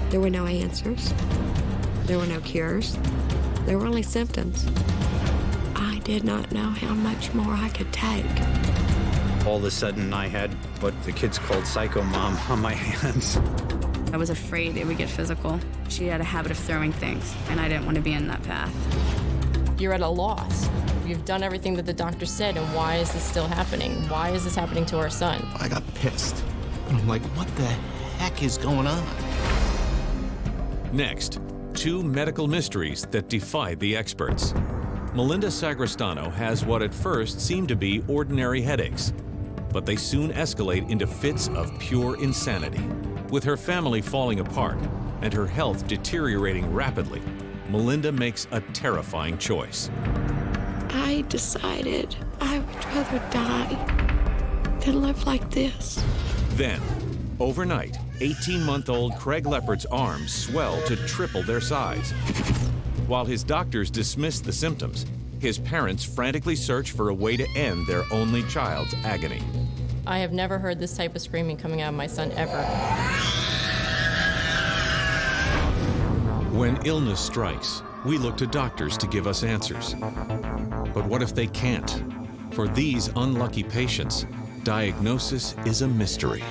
There were no answers. There were no cures. There were only symptoms. I did not know how much more I could take. All of a sudden, I had what the kids called psycho mom on my hands. I was afraid it would get physical. She had a habit of throwing things, and I didn't want to be in that path. You're at a loss. You've done everything that the doctor said, and why is this still happening? Why is this happening to our son? I got pissed. I'm like, what the heck is going on? Next, two medical mysteries that defy the experts. Melinda Sagrestano has what at first seemed to be ordinary headaches, but they soon escalate into fits of pure insanity. With her family falling apart and her health deteriorating rapidly, Melinda makes a terrifying choice. I decided I would rather die than live like this. Then, overnight, 18-month-old Craig Leopard's arms swell to triple their size. While his doctors dismiss the symptoms, his parents frantically search for a way to end their only child's agony. I have never heard this type of screaming coming out of my son ever. When illness strikes, we look to doctors to give us answers. But what if they can't? For these unlucky patients, diagnosis is a mystery.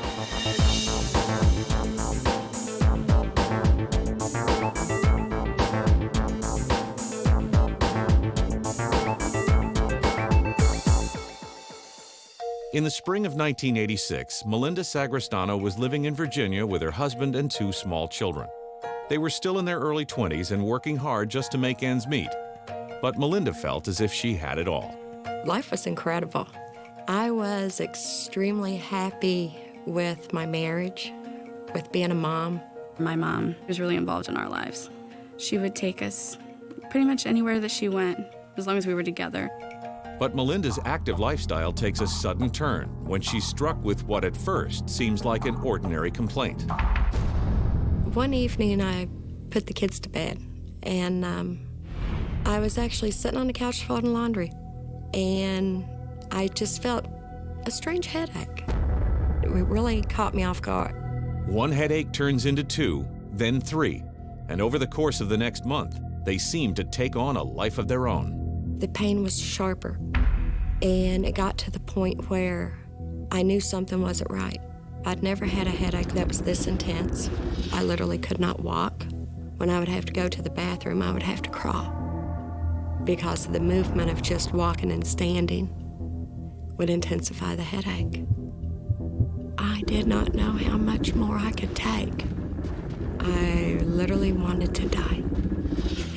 In the spring of 1986, Melinda Sagrestano was living in Virginia with her husband and two small children. They were still in their early 20s and working hard just to make ends meet. But Melinda felt as if she had it all. Life was incredible. I was extremely happy with my marriage, with being a mom. My mom was really involved in our lives. She would take us pretty much anywhere that she went, as long as we were together. But Melinda's active lifestyle takes a sudden turn when she's struck with what at first seems like an ordinary complaint. One evening, I put the kids to bed, and I was actually sitting on the couch folding laundry, and I just felt a strange headache. It really caught me off guard. One headache turns into two, then three, and over the course of the next month, they seem to take on a life of their own. The pain was sharper, and it got to the point where I knew something wasn't right. I'd never had a headache that was this intense. I literally could not walk. When I would have to go to the bathroom, I would have to crawl because the movement of just walking and standing would intensify the headache. I did not know how much more I could take. I literally wanted to die.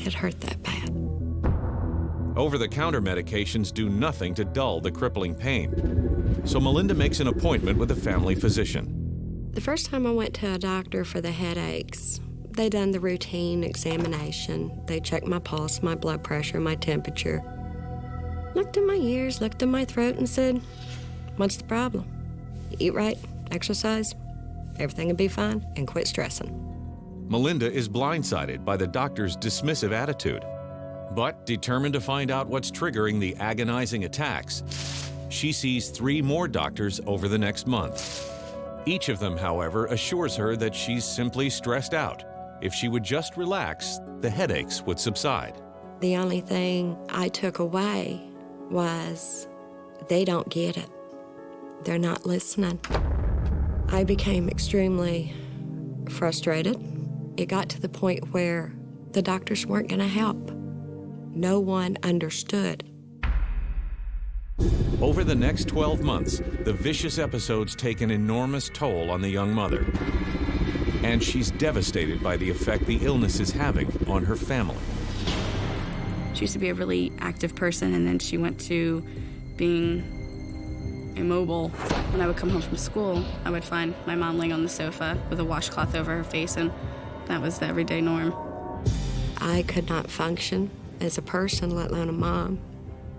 It hurt that bad. Over-the-counter medications do nothing to dull the crippling pain. So Melinda makes an appointment with a family physician. The first time I went to a doctor for the headaches, they done the routine examination. They checked my pulse, my blood pressure, my temperature. Looked in my ears, looked in my throat and said, "What's the problem? Eat right, exercise, everything will be fine, and quit stressing." Melinda is blindsided by the doctor's dismissive attitude. But determined to find out what's triggering the agonizing attacks, she sees 3 more doctors over the next month. Each of them, however, assures her that she's simply stressed out. If she would just relax, the headaches would subside. The only thing I took away was they don't get it. They're not listening. I became extremely frustrated. It got to the point where the doctors weren't going to help. No one understood. Over the next 12 months, the vicious episodes take an enormous toll on the young mother. And she's devastated by the effect the illness is having on her family. She used to be a really active person, and then she went to being immobile. When I would come home from school, I would find my mom laying on the sofa with a washcloth over her face, and that was the everyday norm. I could not function as a person, let alone a mom.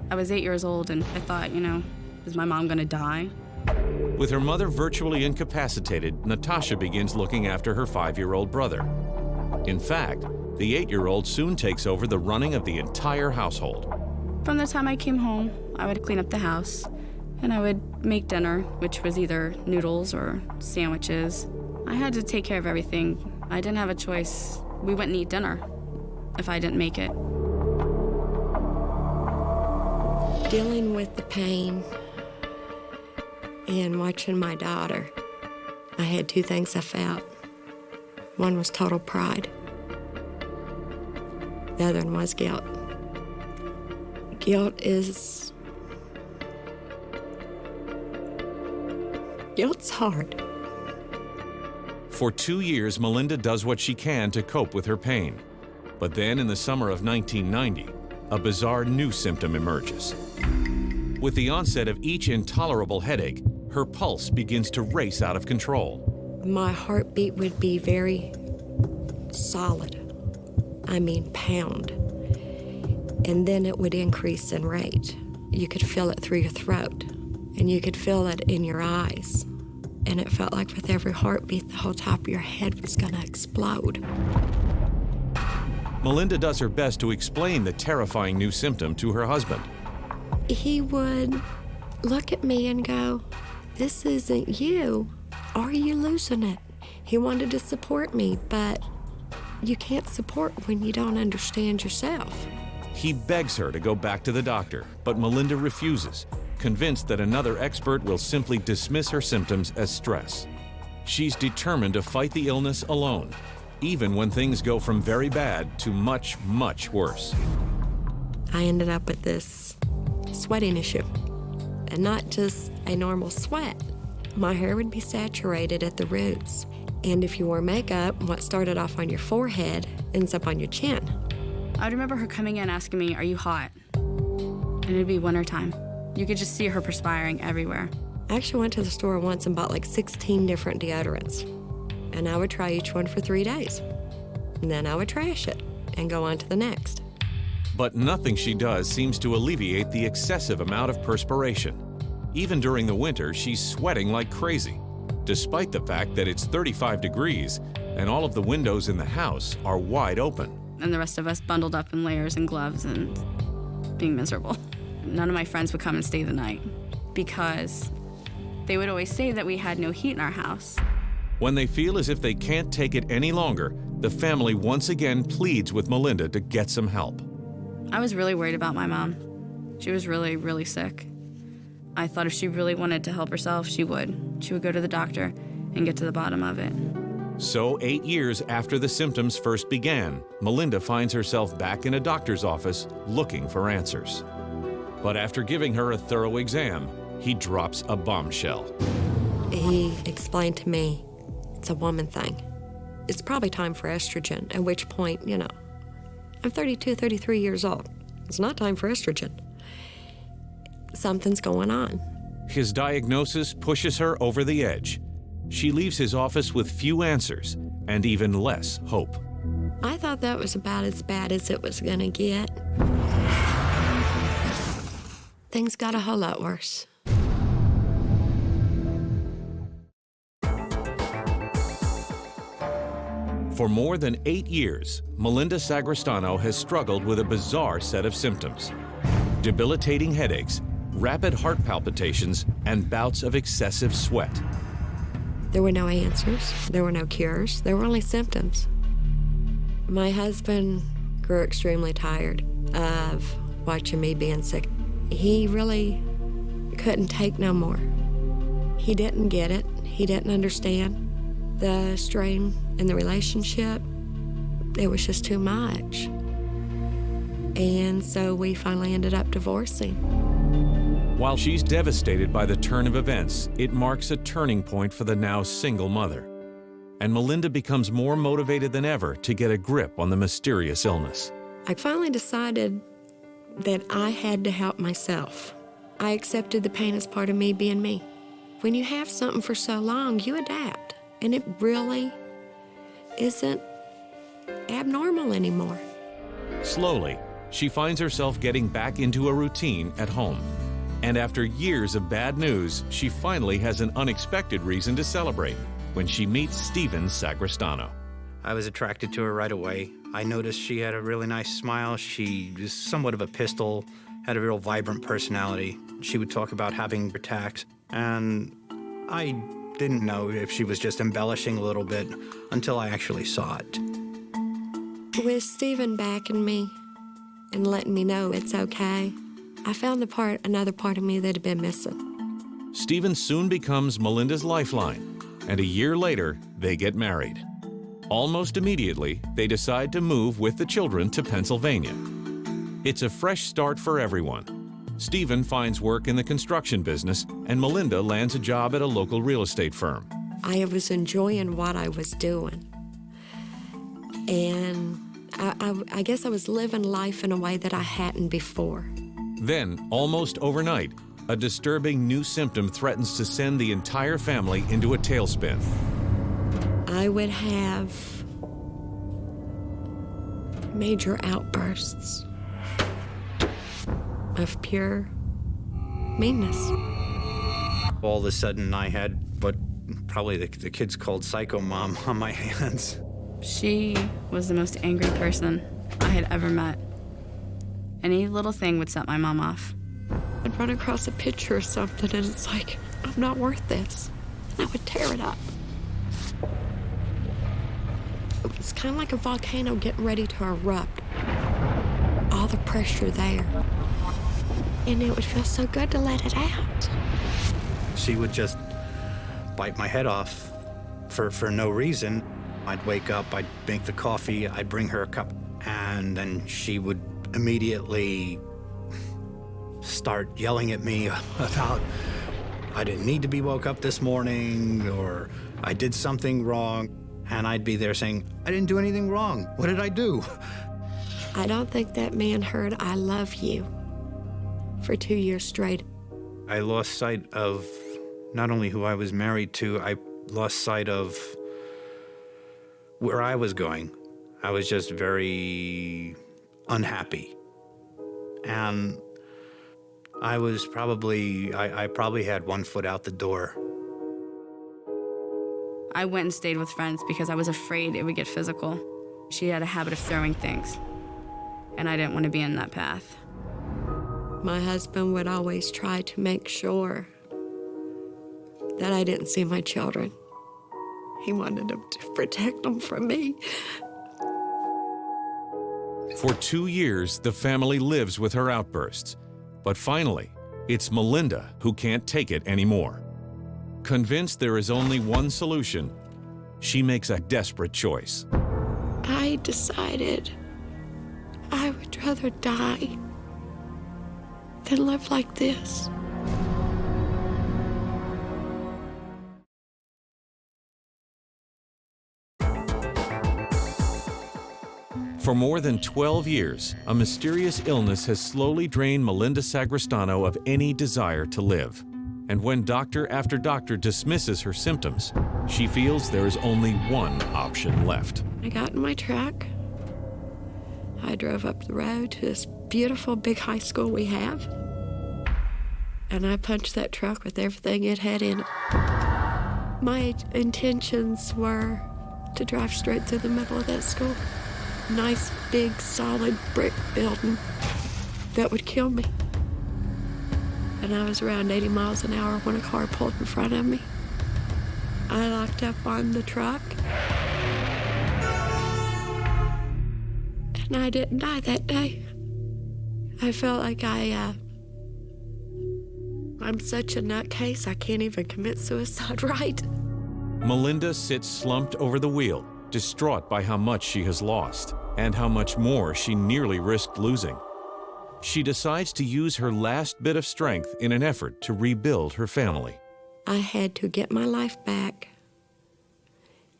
I was 8 years old, and I thought, is my mom gonna die? With her mother virtually incapacitated, Natasha begins looking after her 5-year-old brother. In fact, the 8-year-old soon takes over the running of the entire household. From the time I came home, I would clean up the house, and I would make dinner, which was either noodles or sandwiches. I had to take care of everything. I didn't have a choice. We wouldn't eat dinner if I didn't make it. Dealing with the pain and watching my daughter, I had two things I felt. One was total pride. The other one was guilt. Guilt's hard. For 2 years, Melinda does what she can to cope with her pain. But then in the summer of 1990, a bizarre new symptom emerges. With the onset of each intolerable headache, her pulse begins to race out of control. My heartbeat would be very solid. I mean, pound. And then it would increase in rate. You could feel it through your throat, and you could feel it in your eyes. And it felt like with every heartbeat, the whole top of your head was gonna explode. Melinda does her best to explain the terrifying new symptom to her husband. He would look at me and go, "This isn't you. Are you losing it?" He wanted to support me, but you can't support when you don't understand yourself. He begs her to go back to the doctor, but Melinda refuses, convinced that another expert will simply dismiss her symptoms as stress. She's determined to fight the illness alone, even when things go from very bad to much, much worse. I ended up with this sweating issue, and not just a normal sweat. My hair would be saturated at the roots, and if you wore makeup, what started off on your forehead ends up on your chin. I remember her coming in asking me, "Are you hot?" And it'd be wintertime. You could just see her perspiring everywhere. I actually went to the store once and bought like 16 different deodorants, and I would try each one for 3 days. And then I would trash it and go on to the next. But nothing she does seems to alleviate the excessive amount of perspiration. Even during the winter, she's sweating like crazy, despite the fact that it's 35 degrees and all of the windows in the house are wide open. And the rest of us bundled up in layers and gloves and being miserable. None of my friends would come and stay the night because they would always say that we had no heat in our house. When they feel as if they can't take it any longer, the family once again pleads with Melinda to get some help. I was really worried about my mom. She was really, really sick. I thought if she really wanted to help herself, she would. She would go to the doctor and get to the bottom of it. So 8 years after the symptoms first began, Melinda finds herself back in a doctor's office looking for answers. But after giving her a thorough exam, he drops a bombshell. He explained to me, it's a woman thing. It's probably time for estrogen, at which point, I'm 32, 33 years old. It's not time for estrogen. Something's going on. His diagnosis pushes her over the edge. She leaves his office with few answers and even less hope. I thought that was about as bad as it was gonna get. Things got a whole lot worse. For more than 8 years, Malinda Sagrestano has struggled with a bizarre set of symptoms: debilitating headaches, rapid heart palpitations, and bouts of excessive sweat. There were no answers. There were no cures. There were only symptoms. My husband grew extremely tired of watching me being sick. He really couldn't take no more. He didn't get it. He didn't understand the strain in the relationship. It was just too much. And so we finally ended up divorcing. While she's devastated by the turn of events, it marks a turning point for the now single mother. And Melinda becomes more motivated than ever to get a grip on the mysterious illness. I finally decided that I had to help myself. I accepted the pain as part of me being me. When you have something for so long, you adapt. And it really isn't abnormal anymore. Slowly, she finds herself getting back into a routine at home. And after years of bad news, she finally has an unexpected reason to celebrate when she meets Stephen Sagrestano. I was attracted to her right away. I noticed she had a really nice smile. She was somewhat of a pistol, had a real vibrant personality. She would talk about having attacks, and I didn't know if she was just embellishing a little bit until I actually saw it. With Stephen backing me and letting me know it's okay, I found another part of me that had been missing. Stephen soon becomes Melinda's lifeline, and a year later, they get married. Almost immediately, they decide to move with the children to Pennsylvania. It's a fresh start for everyone. Stephen finds work in the construction business, and Melinda lands a job at a local real estate firm. I was enjoying what I was doing. And I guess I was living life in a way that I hadn't before. Then, almost overnight, a disturbing new symptom threatens to send the entire family into a tailspin. I would have major outbursts of pure meanness. All of a sudden, I had what probably the kids called Psycho Mom on my hands. She was the most angry person I had ever met. Any little thing would set my mom off. I'd run across a picture or something, and it's like, I'm not worth this. I would tear it up. It was kind of like a volcano getting ready to erupt. All the pressure there. And it would feel so good to let it out. She would just bite my head off for no reason. I'd wake up, I'd make the coffee, I'd bring her a cup, and then she would immediately start yelling at me about I didn't need to be woke up this morning, or I did something wrong. And I'd be there saying, I didn't do anything wrong. What did I do? I don't think that man heard I love you for 2 years straight. I lost sight of not only who I was married to, I lost sight of where I was going. I was just very unhappy. And I probably had one foot out the door. I went and stayed with friends because I was afraid it would get physical. She had a habit of throwing things, and I didn't want to be in that path. My husband would always try to make sure that I didn't see my children. He wanted to protect them from me. For 2 years, the family lives with her outbursts. But finally, it's Melinda who can't take it anymore. Convinced there is only one solution, she makes a desperate choice. I decided I would rather die than live like this. For more than 12 years, a mysterious illness has slowly drained Malinda Sagrestano of any desire to live. And when doctor after doctor dismisses her symptoms, she feels there is only one option left. I got in my truck. I drove up the road to this beautiful big high school we have. And I punched that truck with everything it had in it. My intentions were to drive straight through the middle of that school. Nice, big, solid brick building that would kill me. And I was around 80 miles an hour when a car pulled in front of me. I locked up on the truck. And I didn't die that day. I felt like I'm such a nutcase, I can't even commit suicide right. Melinda sits slumped over the wheel, distraught by how much she has lost and how much more she nearly risked losing. She decides to use her last bit of strength in an effort to rebuild her family. I had to get my life back,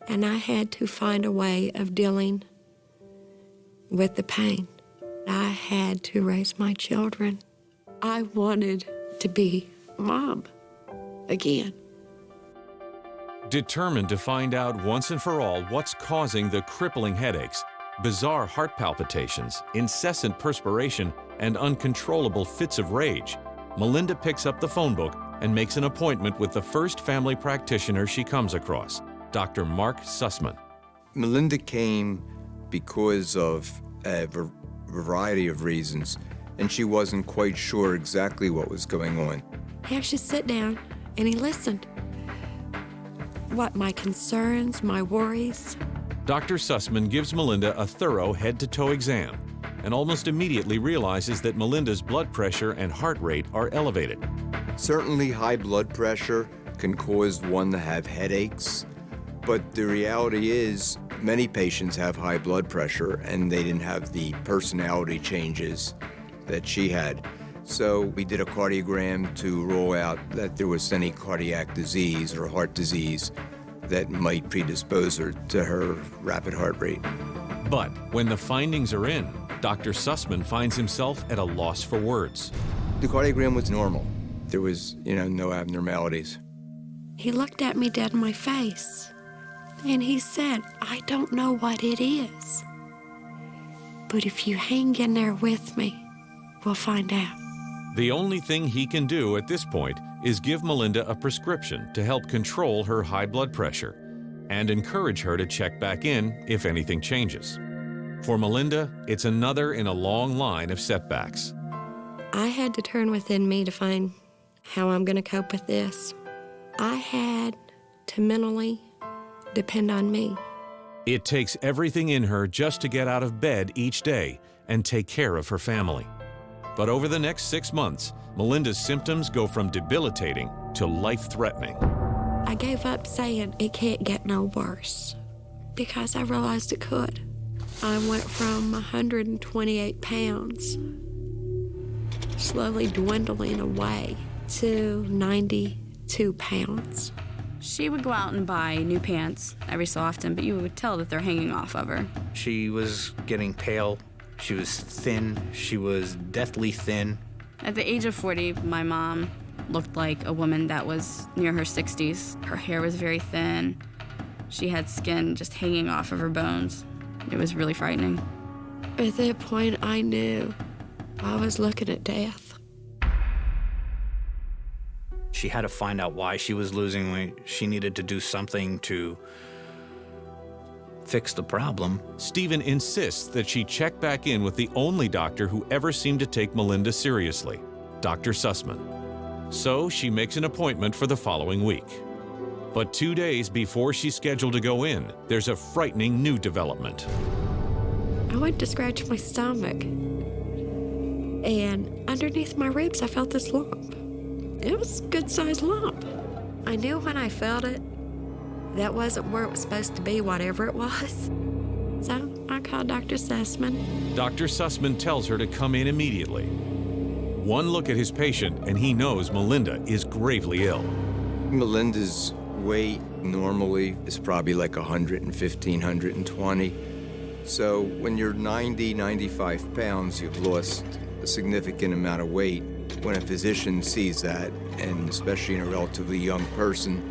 and I had to find a way of dealing with the pain. I had to raise my children. I wanted to be mom again. Determined to find out once and for all what's causing the crippling headaches, bizarre heart palpitations, incessant perspiration, and uncontrollable fits of rage, Melinda picks up the phone book and makes an appointment with the first family practitioner she comes across, Dr. Mark Sussman. Melinda came because of a variety of reasons, and she wasn't quite sure exactly what was going on. He actually sat down and he listened. what my concerns, my worries. Dr. Sussman gives Melinda a thorough head-to-toe exam and almost immediately realizes that Melinda's blood pressure and heart rate are elevated. Certainly high blood pressure can cause one to have headaches, but the reality is many patients have high blood pressure and they didn't have the personality changes that she had. So we did a cardiogram to rule out that there was any cardiac disease or heart disease that might predispose her to her rapid heart rate. But when the findings are in, Dr. Sussman finds himself at a loss for words. The cardiogram was normal. There was, no abnormalities. He looked at me dead in my face, and he said, I don't know what it is, but if you hang in there with me, we'll find out. The only thing he can do at this point is give Melinda a prescription to help control her high blood pressure and encourage her to check back in if anything changes. For Melinda, it's another in a long line of setbacks. I had to turn within me to find how I'm going to cope with this. I had to mentally depend on me. It takes everything in her just to get out of bed each day and take care of her family. But over the next 6 months, Melinda's symptoms go from debilitating to life-threatening. I gave up saying it can't get no worse because I realized it could. I went from 128 pounds, slowly dwindling away, to 92 pounds. She would go out and buy new pants every so often, but you would tell that they're hanging off of her. She was getting pale. She was thin. She was deathly thin. At the age of 40, my mom looked like a woman that was near her 60s. Her hair was very thin. She had skin just hanging off of her bones. It was really frightening. At that point, I knew I was looking at death. She had to find out why she was losing weight. She needed to do something to fix the problem. Stephen insists that she check back in with the only doctor who ever seemed to take Melinda seriously, Dr. Sussman. So she makes an appointment for the following week. But 2 days before she's scheduled to go in, there's a frightening new development. I went to scratch my stomach, and underneath my ribs I felt this lump. It was a good-sized lump. I knew when I felt it, that wasn't where it was supposed to be, whatever it was. So I called Dr. Sussman. Dr. Sussman tells her to come in immediately. One look at his patient and he knows Melinda is gravely ill. Melinda's weight normally is probably like 115, 120. So when you're 90, 95 pounds, you've lost a significant amount of weight. When a physician sees that, and especially in a relatively young person,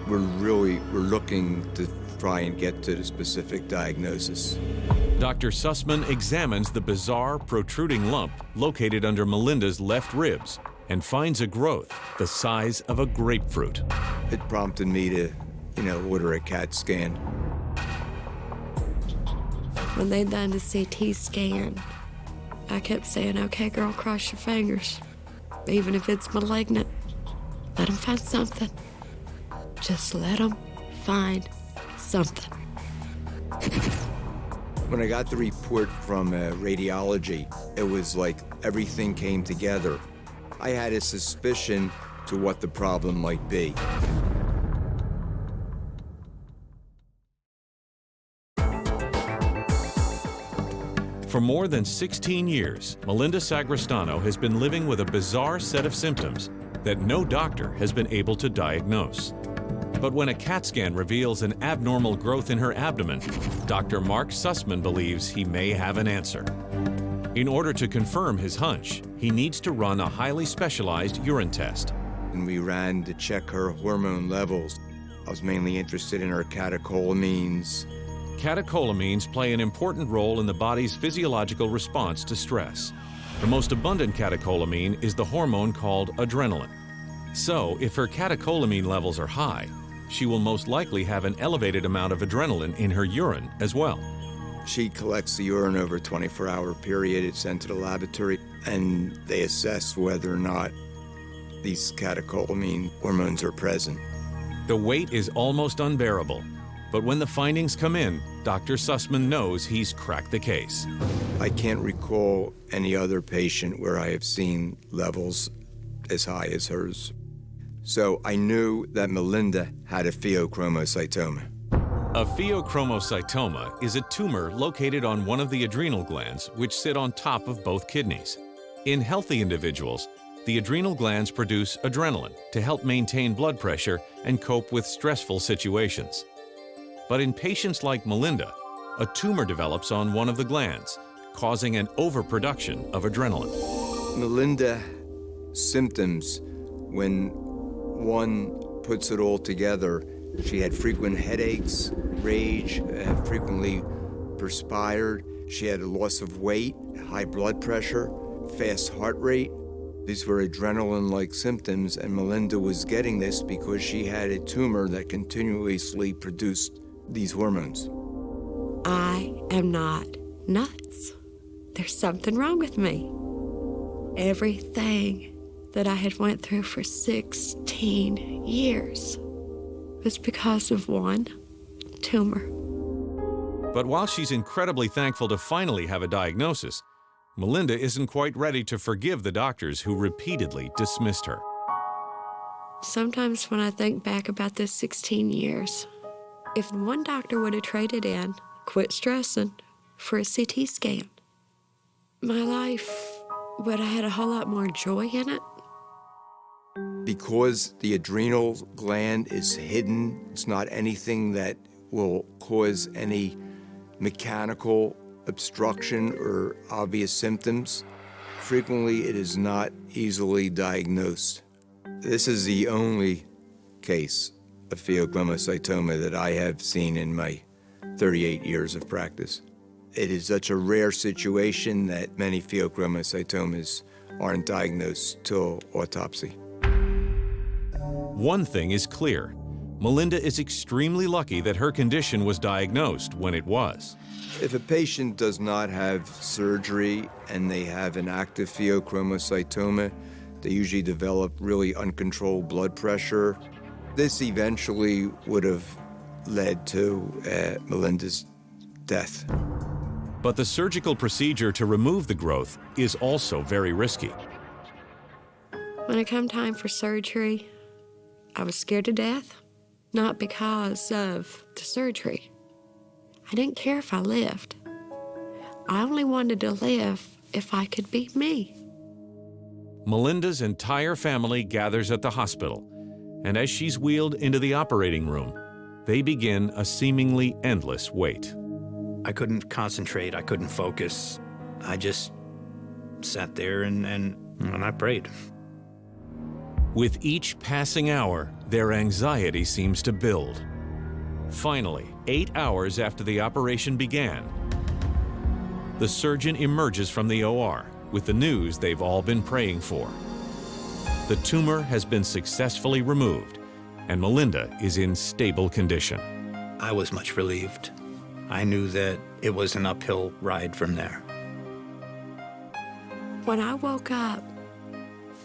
we're looking to try and get to the specific diagnosis. Dr. Sussman examines the bizarre protruding lump located under Melinda's left ribs and finds a growth the size of a grapefruit. It prompted me to, order a CAT scan. When they done the CT scan, I kept saying, okay, girl, cross your fingers. Even if it's malignant, let them find something. Just let them find something. When I got the report from radiology, it was like everything came together. I had a suspicion to what the problem might be. For more than 16 years, Malinda Sagrestano has been living with a bizarre set of symptoms that no doctor has been able to diagnose. But when a CAT scan reveals an abnormal growth in her abdomen, Dr. Mark Sussman believes he may have an answer. In order to confirm his hunch, he needs to run a highly specialized urine test. And we ran to check her hormone levels. I was mainly interested in her catecholamines. Catecholamines play an important role in the body's physiological response to stress. The most abundant catecholamine is the hormone called adrenaline. So, if her catecholamine levels are high, she will most likely have an elevated amount of adrenaline in her urine as well. She collects the urine over a 24-hour period. It's sent to the laboratory, and they assess whether or not these catecholamine hormones are present. The wait is almost unbearable, but when the findings come in, Dr. Sussman knows he's cracked the case. I can't recall any other patient where I have seen levels as high as hers. So I knew that Melinda had a pheochromocytoma. A pheochromocytoma is a tumor located on one of the adrenal glands, which sit on top of both kidneys. In healthy individuals, the adrenal glands produce adrenaline to help maintain blood pressure and cope with stressful situations. But in patients like Melinda, a tumor develops on one of the glands, causing an overproduction of adrenaline. Melinda's symptoms, when one puts it all together, she had frequent headaches, rage, frequently perspired. She had a loss of weight, high blood pressure, fast heart rate. These were adrenaline-like symptoms, and Melinda was getting this because she had a tumor that continuously produced these hormones. I am not nuts. There's something wrong with me. Everything that I had went through for 16 years was because of one tumor. But while she's incredibly thankful to finally have a diagnosis, Melinda isn't quite ready to forgive the doctors who repeatedly dismissed her. Sometimes when I think back about this 16 years, if one doctor would have traded in, quit stressing, for a CT scan, my life would have had a whole lot more joy in it. Because the adrenal gland is hidden, it's not anything that will cause any mechanical obstruction or obvious symptoms. Frequently, it is not easily diagnosed. This is the only case of pheochromocytoma that I have seen in my 38 years of practice. It is such a rare situation that many pheochromocytomas aren't diagnosed till autopsy. One thing is clear. Melinda is extremely lucky that her condition was diagnosed when it was. If a patient does not have surgery and they have an active pheochromocytoma, they usually develop really uncontrolled blood pressure. This eventually would have led to Melinda's death. But the surgical procedure to remove the growth is also very risky. When it come time for surgery, I was scared to death, not because of the surgery. I didn't care if I lived. I only wanted to live if I could be me. Melinda's entire family gathers at the hospital, and as she's wheeled into the operating room, they begin a seemingly endless wait. I couldn't concentrate, I couldn't focus. I just sat there and I prayed. With each passing hour, their anxiety seems to build. Finally, 8 hours after the operation began, the surgeon emerges from the OR with the news they've all been praying for. The tumor has been successfully removed, and Melinda is in stable condition. I was much relieved. I knew that it was an uphill ride from there. When I woke up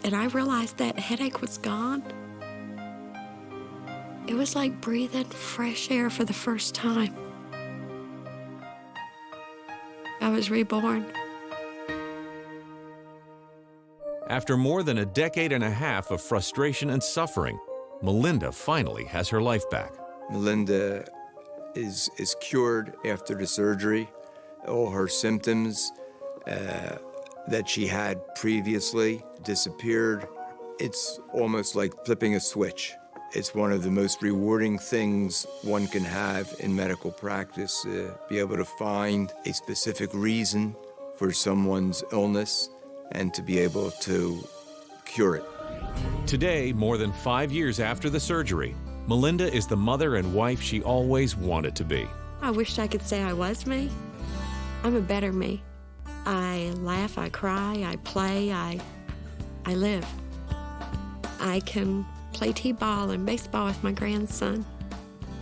and I realized that headache was gone, it was like breathing fresh air for the first time. I was reborn. After more than a decade and a half of frustration and suffering, Melinda finally has her life back. Melinda is cured after the surgery. All her symptoms that she had previously disappeared. It's almost like flipping a switch. It's one of the most rewarding things one can have in medical practice, be able to find a specific reason for someone's illness and to be able to cure it. Today, more than 5 years after the surgery, Melinda is the mother and wife she always wanted to be. I wished I could say I was me. I'm a better me. I laugh, I cry, I play, I live. I can play t-ball and baseball with my grandson.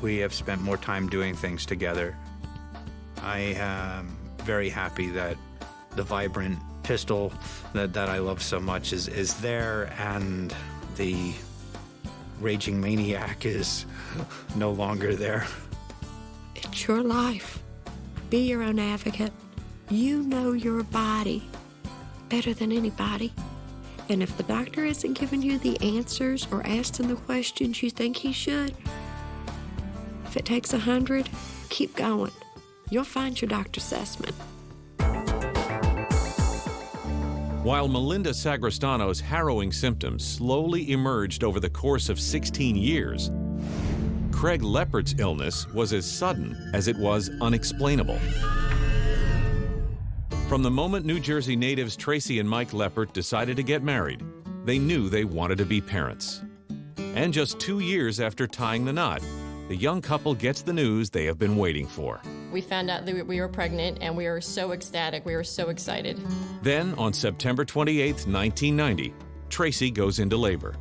We have spent more time doing things together. I am very happy that the vibrant pistol that I love so much is there, and the raging maniac is no longer there. It's your life. Be your own advocate. You know your body better than anybody. And if the doctor isn't giving you the answers or asking the questions you think he should, if it takes 100, keep going. You'll find your doctor's assessment. While Malinda Sagrestano's harrowing symptoms slowly emerged over the course of 16 years, Craig Leopard's illness was as sudden as it was unexplainable. From the moment New Jersey natives Tracy and Mike Leopard decided to get married, they knew they wanted to be parents. And just 2 years after tying the knot, the young couple gets the news they have been waiting for. We found out that we were pregnant, and we were so ecstatic. We were so excited. Then, on September 28, 1990, Tracy goes into labor,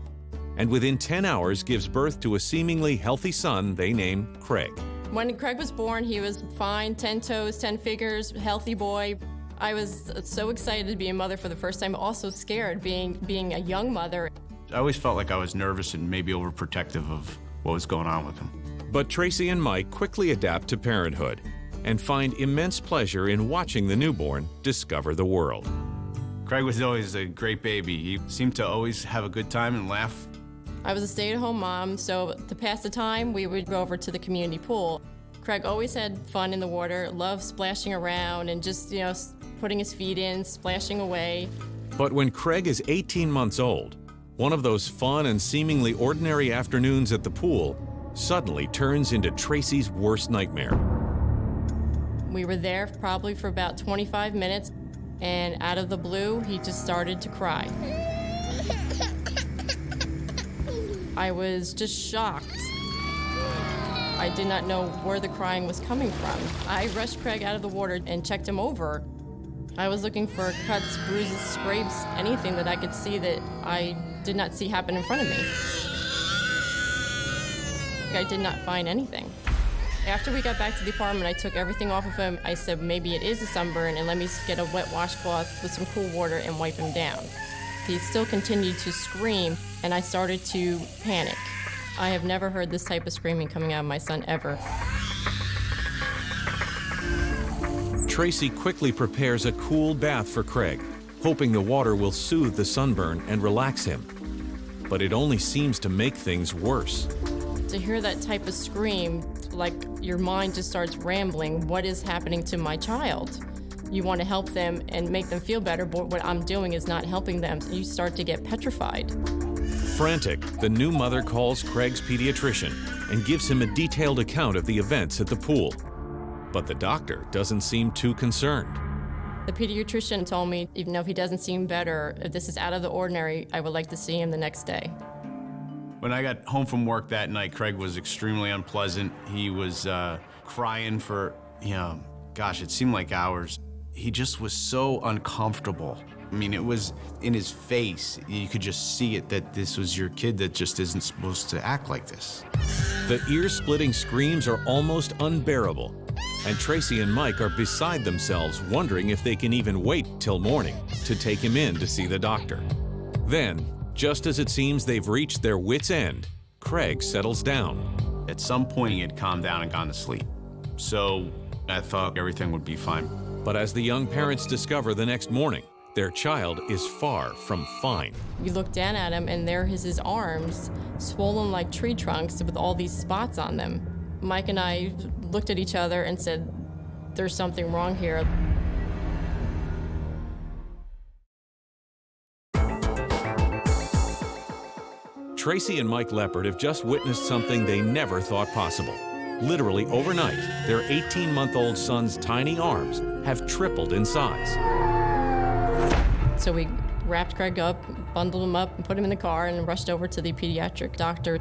and within 10 hours gives birth to a seemingly healthy son they name Craig. When Craig was born, he was fine, 10 toes, 10 fingers, healthy boy. I was so excited to be a mother for the first time, also scared being a young mother. I always felt like I was nervous and maybe overprotective of what was going on with him. But Tracy and Mike quickly adapt to parenthood and find immense pleasure in watching the newborn discover the world. Craig was always a great baby. He seemed to always have a good time and laugh. I was a stay-at-home mom, so to pass the time, we would go over to the community pool. Craig always had fun in the water, loved splashing around and just, putting his feet in, splashing away. But when Craig is 18 months old, one of those fun and seemingly ordinary afternoons at the pool suddenly turns into Tracy's worst nightmare. We were there probably for about 25 minutes, and out of the blue, he just started to cry. I was just shocked. I did not know where the crying was coming from. I rushed Craig out of the water and checked him over. I was looking for cuts, bruises, scrapes, anything that I could see that I did not see happen in front of me. I did not find anything. After we got back to the apartment, I took everything off of him. I said, maybe it is a sunburn, and let me get a wet washcloth with some cool water and wipe him down. He still continued to scream, and I started to panic. I have never heard this type of screaming coming out of my son ever. Tracy quickly prepares a cool bath for Craig, hoping the water will soothe the sunburn and relax him. But it only seems to make things worse. To hear that type of scream, like your mind just starts rambling, what is happening to my child? You want to help them and make them feel better, but what I'm doing is not helping them. You start to get petrified. Frantic, the new mother calls Craig's pediatrician and gives him a detailed account of the events at the pool. But the doctor doesn't seem too concerned. The pediatrician told me, even though if he doesn't seem better, if this is out of the ordinary, I would like to see him the next day. When I got home from work that night, Craig was extremely unpleasant. He was crying for, it seemed like hours. He just was so uncomfortable. I mean, it was in his face. You could just see it that this was your kid that just isn't supposed to act like this. The ear-splitting screams are almost unbearable, and Tracy and Mike are beside themselves, wondering if they can even wait till morning to take him in to see the doctor. Then, just as it seems they've reached their wits' end, Craig settles down. At some point, he had calmed down and gone to sleep. So I thought everything would be fine. But as the young parents discover the next morning, their child is far from fine. You look down at him, and there is his arms, swollen like tree trunks with all these spots on them. Mike and I looked at each other and said, there's something wrong here. Tracy and Mike Leopard have just witnessed something they never thought possible. Literally overnight, their 18-month-old son's tiny arms have tripled in size. So we wrapped Craig up, bundled him up, and put him in the car and rushed over to the pediatric doctor.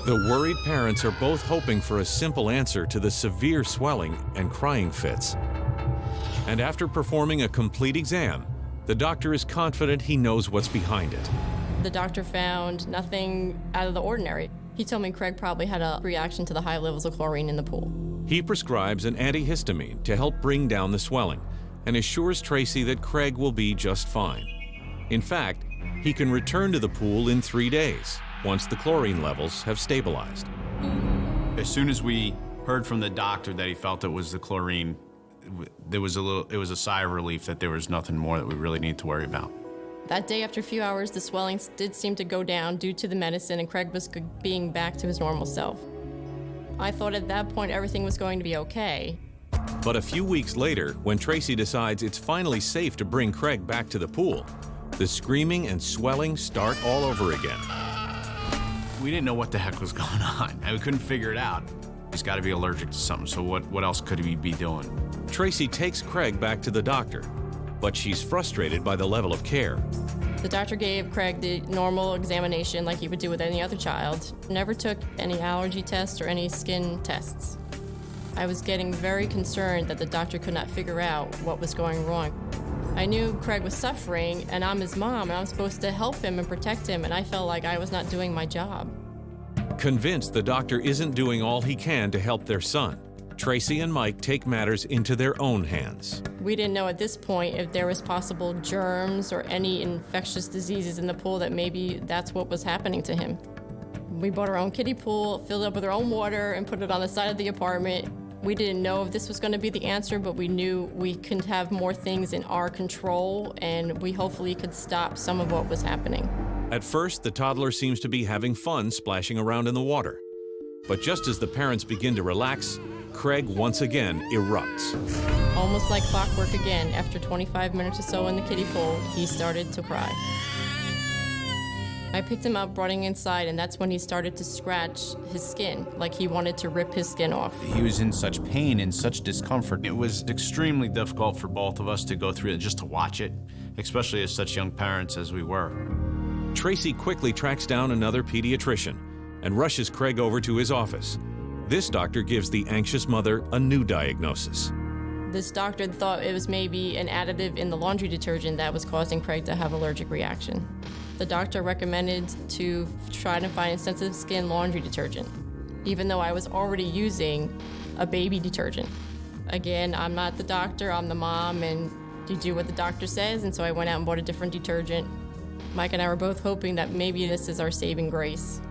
The worried parents are both hoping for a simple answer to the severe swelling and crying fits. And after performing a complete exam, the doctor is confident he knows what's behind it. The doctor found nothing out of the ordinary. He told me Craig probably had a reaction to the high levels of chlorine in the pool. He prescribes an antihistamine to help bring down the swelling and assures Tracy that Craig will be just fine. In fact, he can return to the pool in 3 days, once the chlorine levels have stabilized. As soon as we heard from the doctor that he felt it was the chlorine, it was a sigh of relief that there was nothing more that we really need to worry about. That day, after a few hours, the swelling did seem to go down due to the medicine, and Craig was being back to his normal self. I thought at that point everything was going to be okay. But a few weeks later, when Tracy decides it's finally safe to bring Craig back to the pool, the screaming and swelling start all over again. We didn't know what the heck was going on, and we couldn't figure it out. He's got to be allergic to something, so what else could he be doing? Tracy takes Craig back to the doctor, but she's frustrated by the level of care. The doctor gave Craig the normal examination like he would do with any other child. Never took any allergy tests or any skin tests. I was getting very concerned that the doctor could not figure out what was going wrong. I knew Craig was suffering, and I'm his mom, and I'm supposed to help him and protect him, and I felt like I was not doing my job. Convinced the doctor isn't doing all he can to help their son, Tracy and Mike take matters into their own hands. We didn't know at this point if there was possible germs or any infectious diseases in the pool, that maybe that's what was happening to him. We bought our own kiddie pool, filled it up with our own water, and put it on the side of the apartment. We didn't know if this was going to be the answer, but we knew we could have more things in our control, and we hopefully could stop some of what was happening. At first, the toddler seems to be having fun splashing around in the water. But just as the parents begin to relax, Craig once again erupts. Almost like clockwork again, after 25 minutes or so in the kiddie pool, he started to cry. I picked him up, brought him inside, and that's when he started to scratch his skin, like he wanted to rip his skin off. He was in such pain and such discomfort. It was extremely difficult for both of us to go through it, just to watch it, especially as such young parents as we were. Tracy quickly tracks down another pediatrician and rushes Craig over to his office. This doctor gives the anxious mother a new diagnosis. This doctor thought it was maybe an additive in the laundry detergent that was causing Craig to have an allergic reaction. The doctor recommended to try to find a sensitive skin laundry detergent, even though I was already using a baby detergent. Again, I'm not the doctor, I'm the mom, and you do what the doctor says, and so I went out and bought a different detergent. Mike and I were both hoping that maybe this is our saving grace.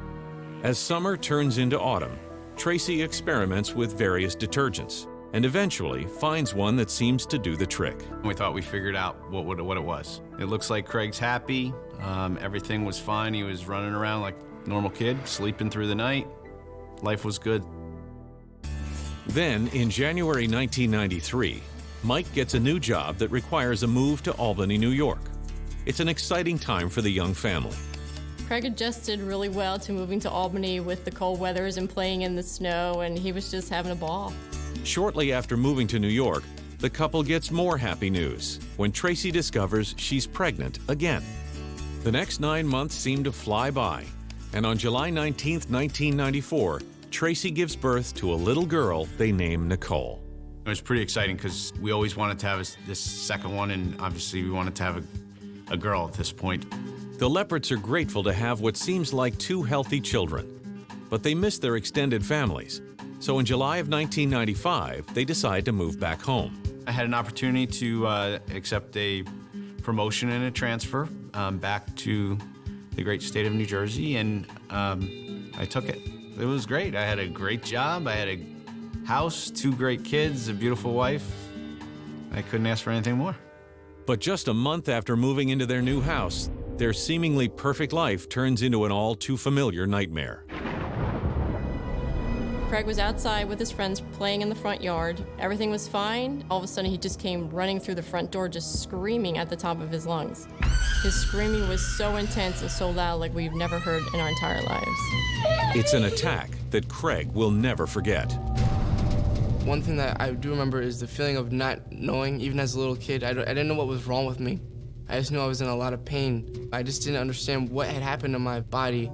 As summer turns into autumn, Tracy experiments with various detergents and eventually finds one that seems to do the trick. We thought we figured out what it was. It looks like Craig's happy. Everything was fine. He was running around like a normal kid, sleeping through the night. Life was good. Then, in January 1993, Mike gets a new job that requires a move to Albany, New York. It's an exciting time for the young family. Craig adjusted really well to moving to Albany with the cold weathers and playing in the snow, and he was just having a ball. Shortly after moving to New York, the couple gets more happy news when Tracy discovers she's pregnant again. The next 9 months seem to fly by, and on July 19, 1994, Tracy gives birth to a little girl they name Nicole. It was pretty exciting because we always wanted to have this second one, and obviously we wanted to have a girl at this point. The Leopards are grateful to have what seems like two healthy children, but they miss their extended families. So in July of 1995, they decide to move back home. I had an opportunity to accept a promotion and a transfer back to the great state of New Jersey, and I took it. It was great. I had a great job. I had a house, 2 great kids, a beautiful wife. I couldn't ask for anything more. But just a month after moving into their new house, their seemingly perfect life turns into an all-too-familiar nightmare. Craig was outside with his friends playing in the front yard. Everything was fine. All of a sudden, he just came running through the front door, just screaming at the top of his lungs. His screaming was so intense and so loud, like we've never heard in our entire lives. It's an attack that Craig will never forget. One thing that I do remember is the feeling of not knowing, even as a little kid. I didn't know what was wrong with me. I just knew I was in a lot of pain. I just didn't understand what had happened to my body.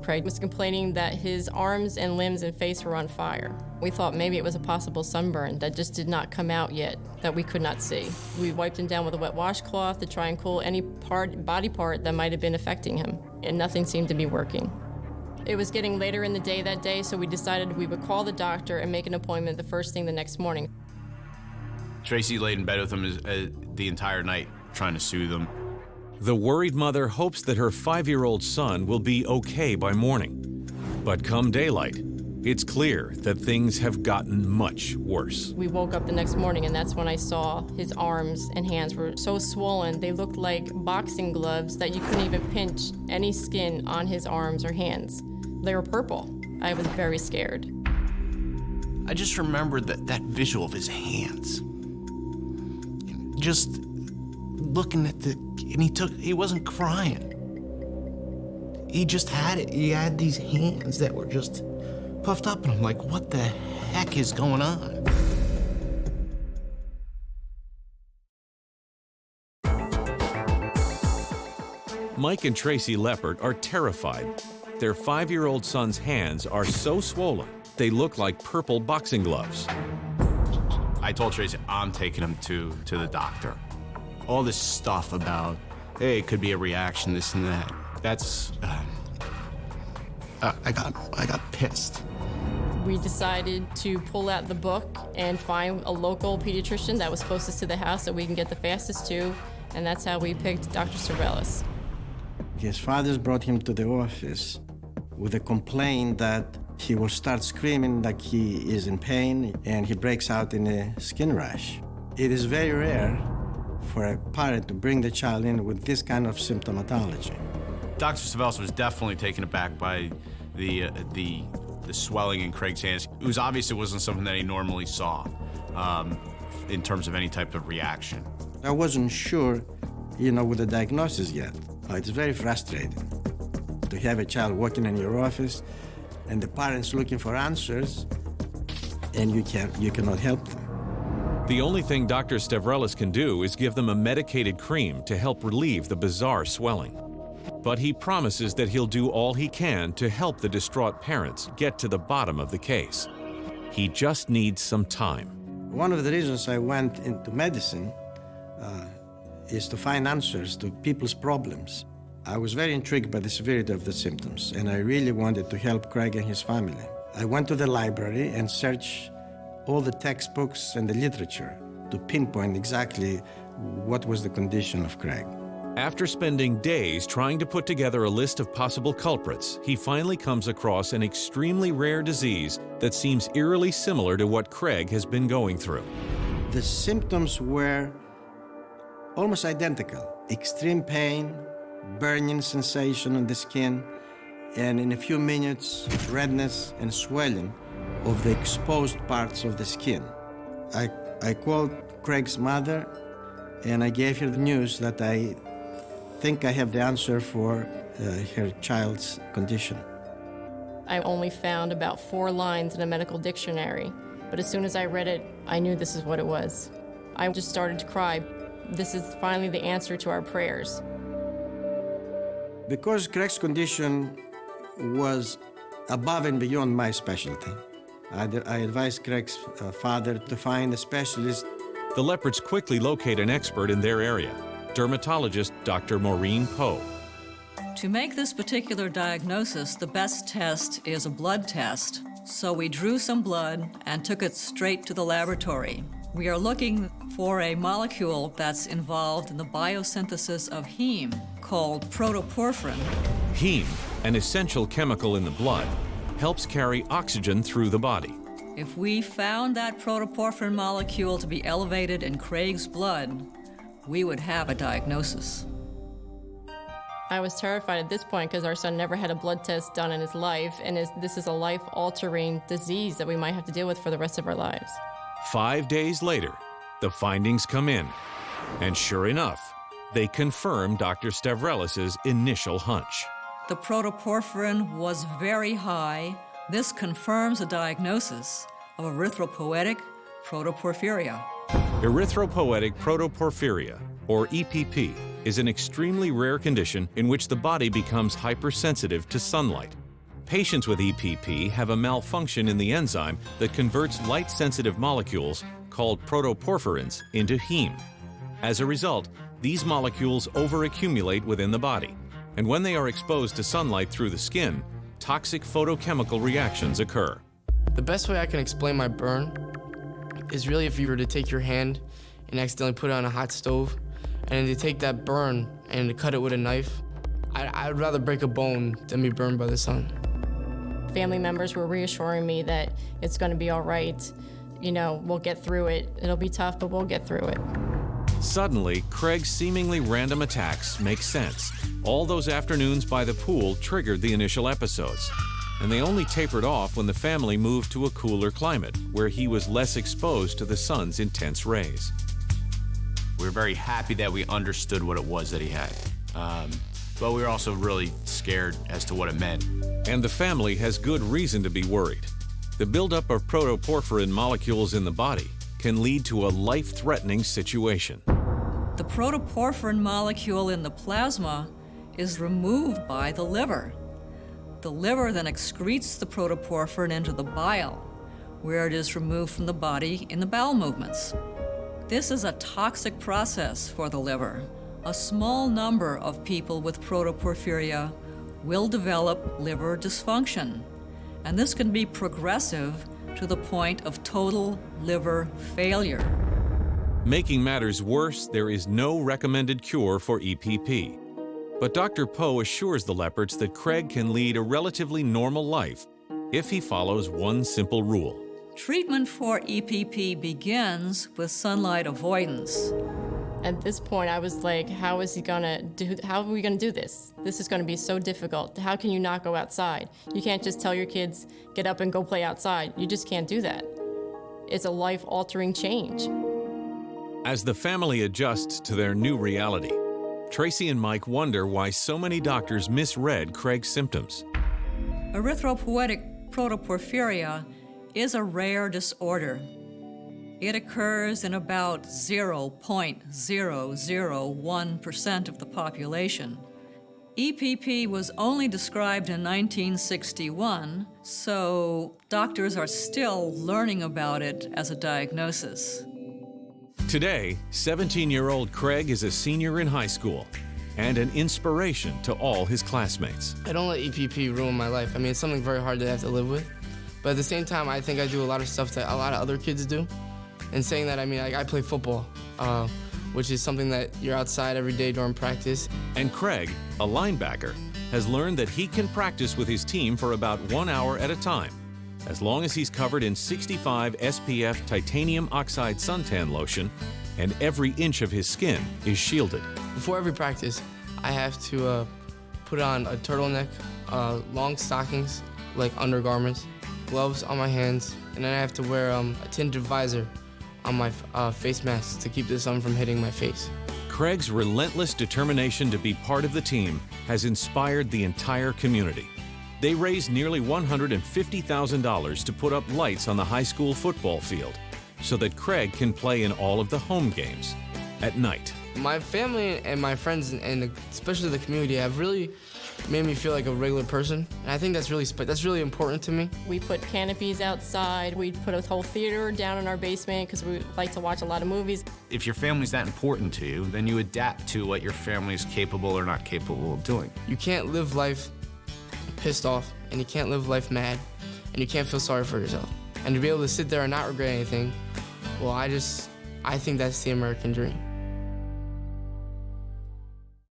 Craig was complaining that his arms and limbs and face were on fire. We thought maybe it was a possible sunburn that just did not come out yet, that we could not see. We wiped him down with a wet washcloth to try and cool any body part that might have been affecting him, and nothing seemed to be working. It was getting later in the day that day, so we decided we would call the doctor and make an appointment the first thing the next morning. Tracy laid in bed with him the entire night, trying to soothe him. The worried mother hopes that her 5-year-old son will be okay by morning. But come daylight, it's clear that things have gotten much worse. We woke up the next morning, and that's when I saw his arms and hands were so swollen, they looked like boxing gloves that you couldn't even pinch any skin on his arms or hands. They were purple. I was very scared. I just remembered that visual of his hands. Just looking at he wasn't crying. He just had it. He had these hands that were just puffed up, and I'm like, what the heck is going on? Mike and Tracy Leopard are terrified. Their 5-year-old son's hands are so swollen, they look like purple boxing gloves. I told Tracy, I'm taking him to the doctor. All this stuff about, hey, it could be a reaction, this and that. That's, I got pissed. We decided to pull out the book and find a local pediatrician that was closest to the house that we can get the fastest to, and that's how we picked Dr. Sagrestano. His fathers brought him to the office with a complaint that he will start screaming like he is in pain, and he breaks out in a skin rash. It is very rare for a parent to bring the child in with this kind of symptomatology. Dr. Sagrestano was definitely taken aback by the swelling in Craig's hands. It was obviously wasn't something that he normally saw in terms of any type of reaction. I wasn't sure, with the diagnosis yet. It's very frustrating to have a child walking in your office and the parents looking for answers, and you cannot help them. The only thing Dr. Stavrelis can do is give them a medicated cream to help relieve the bizarre swelling. But he promises that he'll do all he can to help the distraught parents get to the bottom of the case. He just needs some time. One of the reasons I went into medicine is to find answers to people's problems. I was very intrigued by the severity of the symptoms, and I really wanted to help Craig and his family. I went to the library and searched all the textbooks and the literature to pinpoint exactly what was the condition of Craig. After spending days trying to put together a list of possible culprits, he finally comes across an extremely rare disease that seems eerily similar to what Craig has been going through. The symptoms were almost identical. Extreme pain, burning sensation on the skin, and in a few minutes, redness and swelling of the exposed parts of the skin. I called Craig's mother, and I gave her the news that I think I have the answer for her child's condition. I only found about 4 lines in a medical dictionary, but as soon as I read it, I knew this is what it was. I just started to cry. This is finally the answer to our prayers. Because Craig's condition was above and beyond my specialty, I advised Craig's father to find a specialist. The Leopards quickly locate an expert in their area, dermatologist Dr. Maureen Poe. To make this particular diagnosis, the best test is a blood test. So we drew some blood and took it straight to the laboratory. We are looking for a molecule that's involved in the biosynthesis of heme, called protoporphyrin. Heme, an essential chemical in the blood, helps carry oxygen through the body. If we found that protoporphyrin molecule to be elevated in Craig's blood, we would have a diagnosis. I was terrified at this point because our son never had a blood test done in his life, and this is a life-altering disease that we might have to deal with for the rest of our lives. 5 days later, the findings come in, and sure enough, they confirm Dr. Stavrelis' initial hunch. The protoporphyrin was very high. This confirms a diagnosis of erythropoietic protoporphyria. Erythropoietic protoporphyria, or EPP, is an extremely rare condition in which the body becomes hypersensitive to sunlight. Patients with EPP have a malfunction in the enzyme that converts light-sensitive molecules, called protoporphyrins, into heme. As a result, these molecules overaccumulate within the body, and when they are exposed to sunlight through the skin, toxic photochemical reactions occur. The best way I can explain my burn is really if you were to take your hand and accidentally put it on a hot stove, and to take that burn and to cut it with a knife, I'd rather break a bone than be burned by the sun. Family members were reassuring me that it's going to be all right. You know, we'll get through it. It'll be tough, but we'll get through it. Suddenly, Craig's seemingly random attacks make sense. All those afternoons by the pool triggered the initial episodes, and they only tapered off when the family moved to a cooler climate, where he was less exposed to the sun's intense rays. We were very happy that we understood what it was that he had. But we were also really scared as to what it meant. And the family has good reason to be worried. The buildup of protoporphyrin molecules in the body can lead to a life-threatening situation. The protoporphyrin molecule in the plasma is removed by the liver. The liver then excretes the protoporphyrin into the bile, where it is removed from the body in the bowel movements. This is a toxic process for the liver. A small number of people with protoporphyria will develop liver dysfunction, and this can be progressive to the point of total liver failure. Making matters worse, there is no recommended cure for EPP. But Dr. Poe assures the Leopards that Craig can lead a relatively normal life if he follows one simple rule. Treatment for EPP begins with sunlight avoidance. At this point, I was like, how are we gonna do this? This is gonna be so difficult. How can you not go outside? You can't just tell your kids, get up and go play outside. You just can't do that. It's a life-altering change. As the family adjusts to their new reality, Tracy and Mike wonder why so many doctors misread Craig's symptoms. Erythropoietic protoporphyria is a rare disorder. It occurs in about 0.0001% of the population. EPP was only described in 1961, so doctors are still learning about it as a diagnosis. Today, 17-year-old Craig is a senior in high school and an inspiration to all his classmates. I don't let EPP ruin my life. I mean, it's something very hard to have to live with. But at the same time, I think I do a lot of stuff that a lot of other kids do. And saying that, I mean, I play football, which is something that you're outside every day during practice. And Craig, a linebacker, has learned that he can practice with his team for about 1 hour at a time, as long as he's covered in 65 SPF titanium oxide suntan lotion and every inch of his skin is shielded. Before every practice, I have to put on a turtleneck, long stockings, like undergarments, gloves on my hands, and then I have to wear a tinted visor on my face mask to keep the sun from hitting my face. Craig's relentless determination to be part of the team has inspired the entire community. They raised nearly $150,000 to put up lights on the high school football field so that Craig can play in all of the home games at night. My family and my friends, and especially the community, have really made me feel like a regular person, and I think that's really important to me. We put canopies outside. We put a whole theater down in our basement because we like to watch a lot of movies. If your family's that important to you, then you adapt to what your family is capable or not capable of doing. You can't live life pissed off, and you can't live life mad, and you can't feel sorry for yourself. And to be able to sit there and not regret anything, well, I think that's the American dream.